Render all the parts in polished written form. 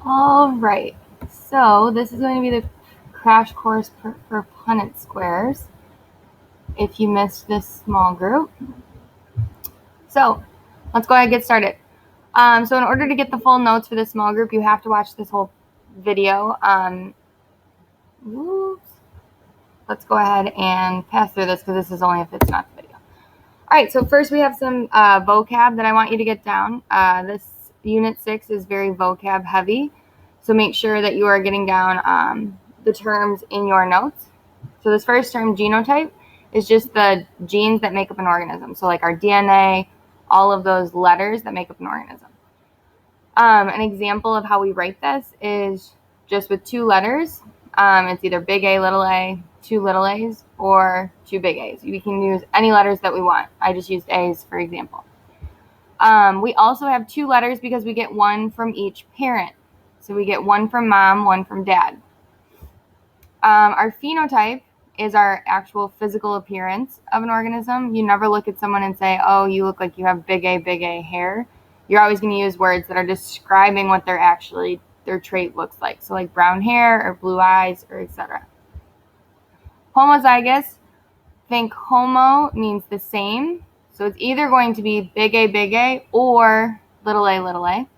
All right, so this is going to be the crash course for Punnett squares if you missed this small group. So let's go ahead and get started. So in order to get the full notes for this small group, you have to watch this whole video. Let's go ahead and pass through this because this is only if it's not the video. All right, so first we have some vocab that I want you to get down. This Unit 6 is very vocab heavy, so make sure that you are getting down the terms in your notes. So this first term, genotype, is just the genes that make up an organism. So like our DNA, all of those letters that make up an organism. An example of how we write this is just with two letters. It's either big A, little a, two little a's, or two big A's. We can use any letters that we want. I just used A's for example. We also have two letters because we get one from each parent. So we get one from mom, one from dad. Our phenotype is our actual physical appearance of an organism. You never look at someone and say, oh, you look like you have big A hair. You're always going to use words that are describing what their trait looks like. So like brown hair or blue eyes or etc. Homozygous, think homo means the same. So it's either going to be big A or little a.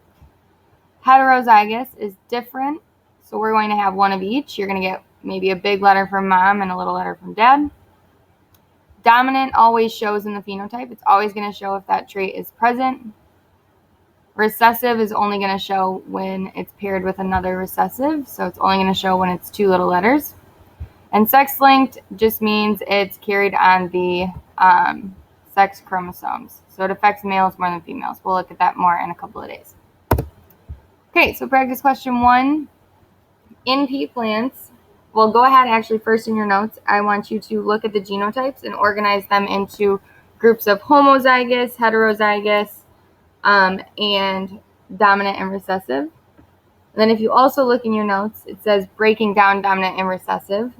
Heterozygous is different. So we're going to have one of each. You're going to get maybe a big letter from mom and a little letter from dad. Dominant always shows in the phenotype. It's always going to show if that trait is present. Recessive is only going to show when it's paired with another recessive. So it's only going to show when it's two little letters. And sex-linked just means it's carried on the sex chromosomes. So it affects males more than females. We'll look at that more in a couple of days. Okay, so practice question 1. In pea plants, well, go ahead actually first in your notes. I want you to look at the genotypes and organize them into groups of homozygous, heterozygous, and dominant and recessive. And then if you also look in your notes, it says breaking down dominant and recessive.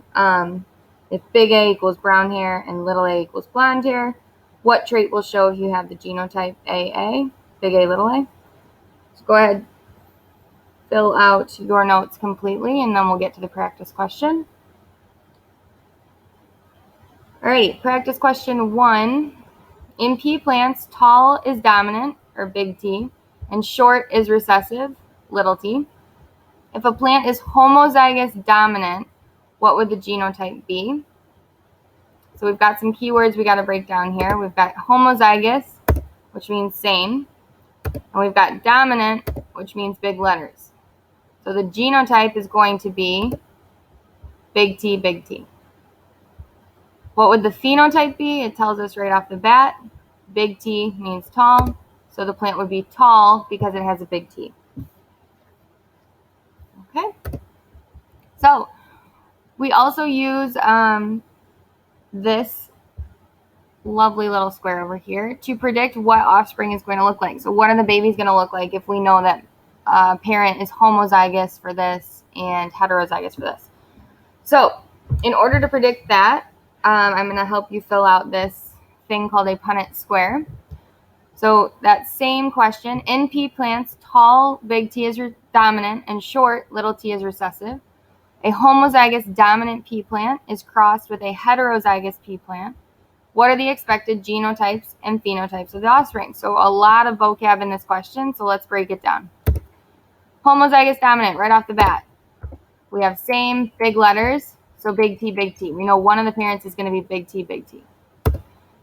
If big A equals brown hair and little a equals blonde hair, what trait will show if you have the genotype AA, big A, little a? So go ahead, fill out your notes completely, and then we'll get to the practice question. All right, practice question 1. In pea plants, tall is dominant, or big T, and short is recessive, little t. If a plant is homozygous dominant, what would the genotype be? So we've got some keywords we got to break down here. We've got homozygous, which means same, and we've got dominant, which means big letters. So the genotype is going to be big T, big T. What would the phenotype be? It tells us right off the bat. Big T means tall, so the plant would be tall because it has a big T. Okay. So we also use this lovely little square over here to predict what offspring is going to look like. So what are the babies going to look like if we know that parent is homozygous for this and heterozygous for this? So in order to predict that, I'm going to help you fill out this thing called a Punnett square. So that same question, in pea plants, tall, big T is dominant, and short, little t is recessive. A homozygous dominant pea plant is crossed with a heterozygous pea plant. What are the expected genotypes and phenotypes of the offspring? So a lot of vocab in this question, so let's break it down. Homozygous dominant, right off the bat. We have same, big letters, so big T, big T. We know one of the parents is going to be big T, big T.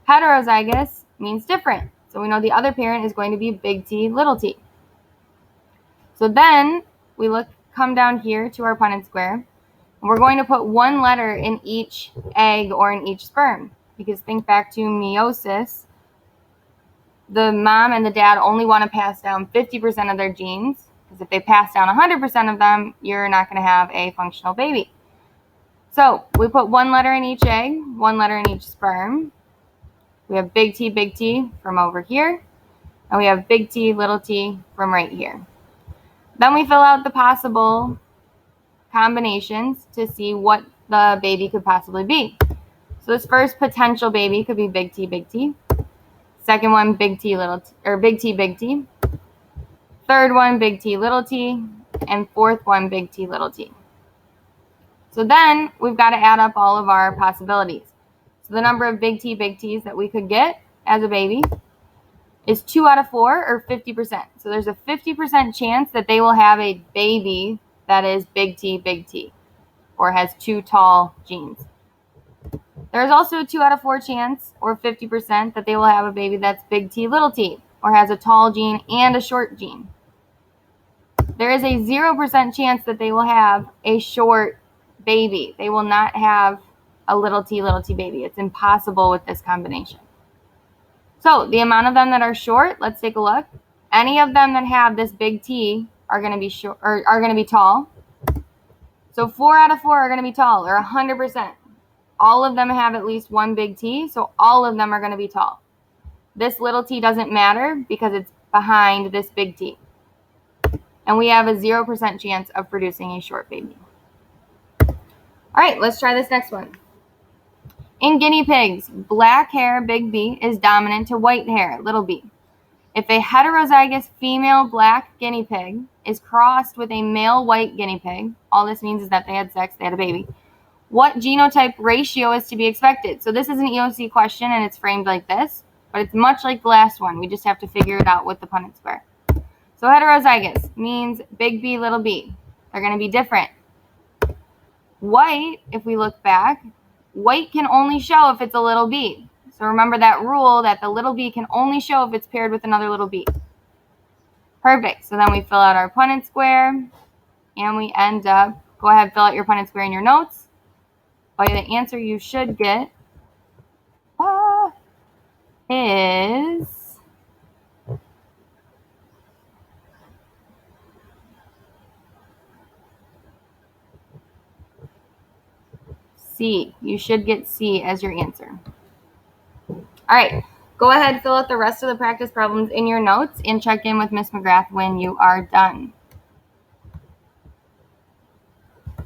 Heterozygous means different. So we know the other parent is going to be big T, little t. So then we come down here to our Punnett square, and we're going to put one letter in each egg or in each sperm. Because think back to meiosis, the mom and the dad only want to pass down 50% of their genes. Because if they pass down 100% of them, you're not going to have a functional baby. So we put one letter in each egg, one letter in each sperm. We have big T from over here, and we have big T, little t from right here. Then we fill out the possible combinations to see what the baby could possibly be. So this first potential baby could be big T, big T. Second one, big T, little t, or big T, big T. Third one, big T, little t. and fourth one, big T, little t. So then we've got to add up all of our possibilities. So the number of big T's that we could get as a baby is 2 out of 4 or 50%. So there's a 50% chance that they will have a baby that is big T, or has 2 tall genes. There's also a 2 out of 4 chance, or 50%, that they will have a baby that's big T, little t, or has a tall gene and a short gene. There is a 0% chance that they will have a short baby. They will not have a little t baby. It's impossible with this combination. So the amount of them that are short, let's take a look. Any of them that have this big T are going to be short, or are going to be tall. So 4 out of 4 are going to be tall, or 100%. All of them have at least one big T, so all of them are going to be tall. This little t doesn't matter because it's behind this big T. And we have a 0% chance of producing a short baby. All right, let's try this next one. In guinea pigs, black hair, big B, is dominant to white hair, little b. If a heterozygous female black guinea pig is crossed with a male white guinea pig, all this means is that they had sex, they had a baby, what genotype ratio is to be expected? So this is an EOC question, and it's framed like this, but it's much like the last one. We just have to figure it out with the Punnett square. So heterozygous means big B, little b. They're going to be different. White, if we look back, white can only show if it's a little b. So remember that rule that the little b can only show if it's paired with another little b. Perfect. So then we fill out our Punnett square, and we end up, go ahead, fill out your Punnett square in your notes. The answer you should get is C. You should get C as your answer. All right, go ahead, fill out the rest of the practice problems in your notes and check in with Ms. McGrath when you are done.